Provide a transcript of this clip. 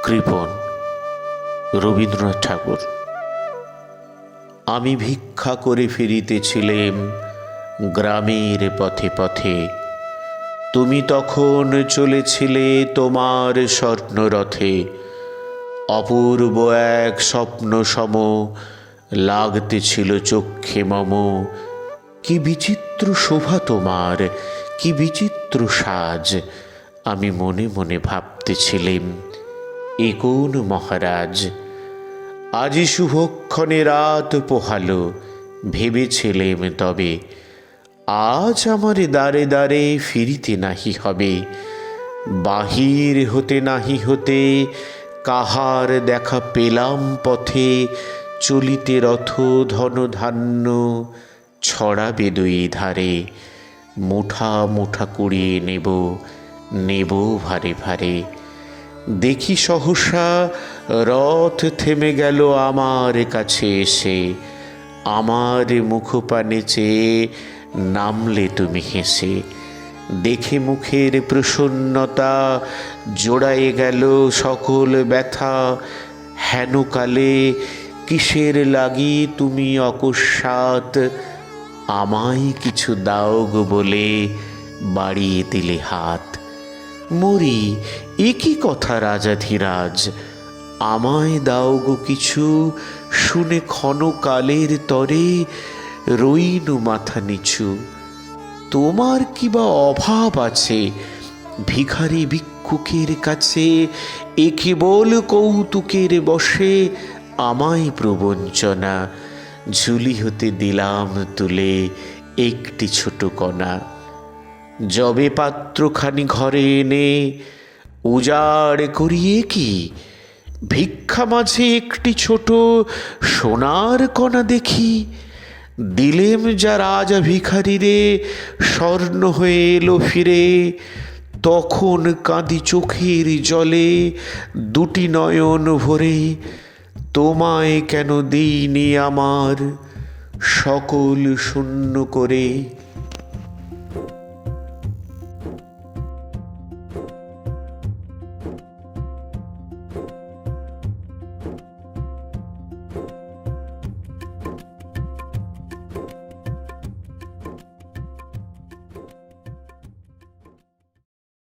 কৃপণ। রবীন্দ্রনাথ ঠাকুর। আমি ভিক্ষা করে ফিরিতেছিলাম গ্রামের পথে পথে, তুমি তখন চলেছিলে তোমার স্বর্ণরথে। অপূর্ব এক স্বপ্ন সম লাগতেছিল চক্ষে মম। কি বিচিত্র শোভা তোমার, কি বিচিত্র সাজ। আমি মনে মনে ভাবতেছিলাম, এ কোন মহারাজ। আজি শুভক্ষণে রাত পোহালো, ভেবেছিলেম তবে আজ আমার দ্বারে দ্বারে ফিরিতে নাহি হবে। বাহির হতে নাহি হতে কাহার দেখা পেলাম পথে। চলিতে রথ ধন ধান্য ছড়াবে দুই ধারে। মুঠা মুঠা কুড়িয়ে নেব, নেব ভারে ভারে। দেখি সহসা রথ থেমে গেল আমার কাছে এসে। আমার মুখপানে চেয়ে নামলে তুমি হেসে। দেখে মুখের প্রসন্নতা জোড়ায়ে গেল সকল ব্যথা। হেন কালে কিসের লাগি তুমি অকস্মাৎ আমায় কিছু দাও গো বলে বাড়িয়ে দিলে হাত। মরি, এ কি কথা রাজাধিরাজ, আমায় দাও গো কিছু। শুনে ক্ষণকালের তরে রইনু মাথা নিচু। তোমার কি বা অভাব আছে ভিখারি ভিক্ষুকের কাছে? এ কেবল কৌতুকের বশে আমায় প্রবঞ্চনা। ঝুলি হতে দিলাম তুলে একটি ছোট কণা। যবে পাত্রখানি ঘরে এনে উজাড় করিয়ে কি ভিক্ষা মাঝে একটি ছোট সোনার কণা দেখি। দিলেম যা রাজা ভিখারিরে, স্বর্ণ হয়ে এলো ফিরে। তখন কাঁদি চোখের জলে দুটি নয়ন ভরে। তোমায় কেন দিইনি আমার সকল শূন্য করে।